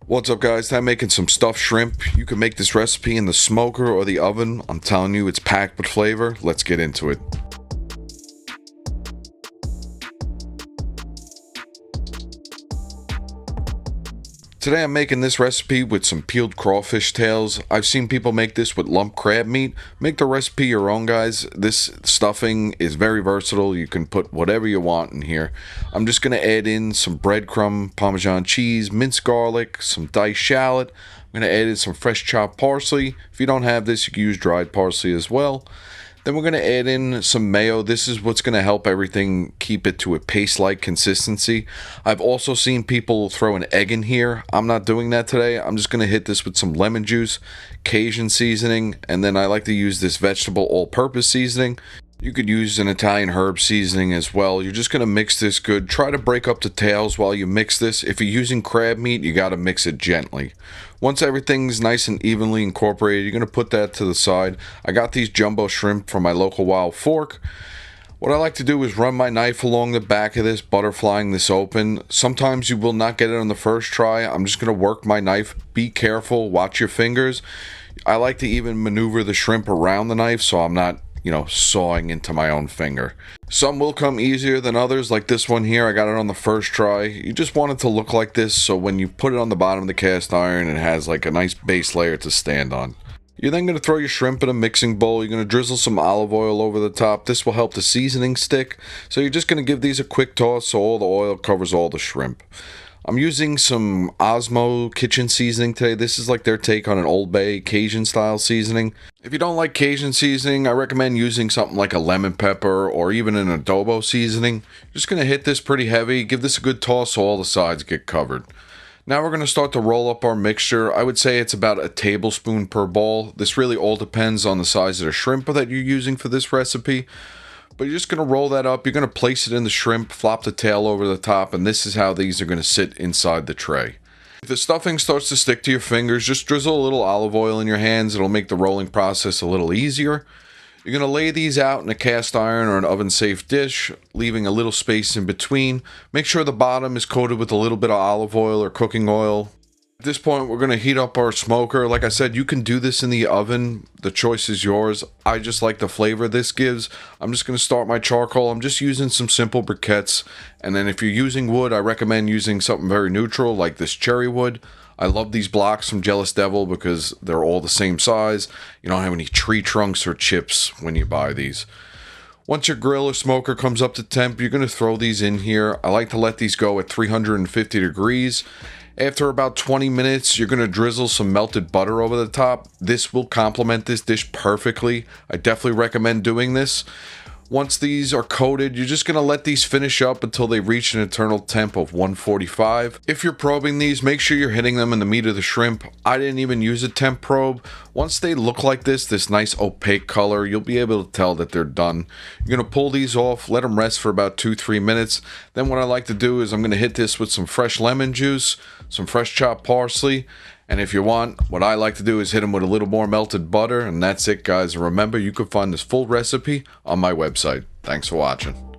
What's up, guys? I'm making some stuffed shrimp. You can make this recipe in the smoker or the oven. I'm telling you, it's packed with flavor. Let's get into it. Today I'm making this recipe with some peeled crawfish tails. I've seen people make this with lump crab meat. Make the recipe your own, guys. This stuffing is very versatile. You can put whatever you want in here. I'm just going to add in some breadcrumb, Parmesan cheese, minced garlic, some diced shallot. I'm going to add in some fresh chopped parsley. If you don't have this, you can use dried parsley as well. Then we're going to add in some mayo. This is what's going to help everything keep it to a paste-like consistency. I've also seen people throw an egg in here. I'm not doing that today. I'm just going to hit this with some lemon juice, Cajun seasoning, and then I like to use this vegetable all-purpose seasoning. You could use an Italian herb seasoning as well. You're just going to mix this good. Try to break up the tails while you mix this. If you're using crab meat, you got to mix it gently. Once everything's nice and evenly incorporated, you're going to put that to the side. I got these jumbo shrimp from my local Wild Fork. What I like to do is run my knife along the back of this, butterflying this open. Sometimes you will not get it on the first try. I'm just going to work my knife. Be careful. Watch your fingers. I like to even maneuver the shrimp around the knife so I'm not sawing into my own finger. Some will come easier than others, like this one here. I got it on the first try. You just want it to look like this, so when you put it on the bottom of the cast iron, it has like a nice base layer to stand on. You're then going to throw your shrimp in a mixing bowl. You're going to drizzle some olive oil over the top. This will help the seasoning stick. So you're just going to give these a quick toss so all the oil covers all the shrimp. I'm using some Osmo kitchen seasoning today. This is like their take on an Old Bay Cajun style seasoning. If you don't like Cajun seasoning, I recommend using something like a lemon pepper or even an adobo seasoning. Just going to hit this pretty heavy. Give this a good toss so all the sides get covered. Now we're going to start to roll up our mixture. I would say it's about a tablespoon per bowl. This really all depends on the size of the shrimp that you're using for this recipe. But you're just going to roll that up. You're going to place it in the shrimp, flop the tail over the top, and this is how these are going to sit inside the tray. If the stuffing starts to stick to your fingers, just drizzle a little olive oil in your hands. It'll make the rolling process a little easier. You're going to lay these out in a cast iron or an oven-safe dish, leaving a little space in between. Make sure the bottom is coated with a little bit of olive oil or cooking oil. At this point, we're going to heat up our smoker. Like I said, you can do this in the oven. The choice is yours. I just like the flavor this gives. I'm just going to start my charcoal. I'm just using some simple briquettes. And then if you're using wood, I recommend using something very neutral like this cherry wood. I love these blocks from Jealous Devil because they're all the same size. You don't have any tree trunks or chips when you buy these. Once your grill or smoker comes up to temp, you're going to throw these in here. I like to let these go at 350 degrees. After about 20 minutes, you're going to drizzle some melted butter over the top. This will complement this dish perfectly. I definitely recommend doing this. Once these are coated, you're just going to let these finish up until they reach an internal temp of 145. If you're probing these, make sure you're hitting them in the meat of the shrimp. I didn't even use a temp probe. Once they look like this nice opaque color, you'll be able to tell that they're done. You're going to pull these off, let them rest for about 2-3 minutes. Then what I like to do is I'm going to hit this with some fresh lemon juice, some fresh chopped parsley, and if you want, what I like to do is hit them with a little more melted butter, and that's it, guys. And remember, you can find this full recipe on my website. Thanks for watching.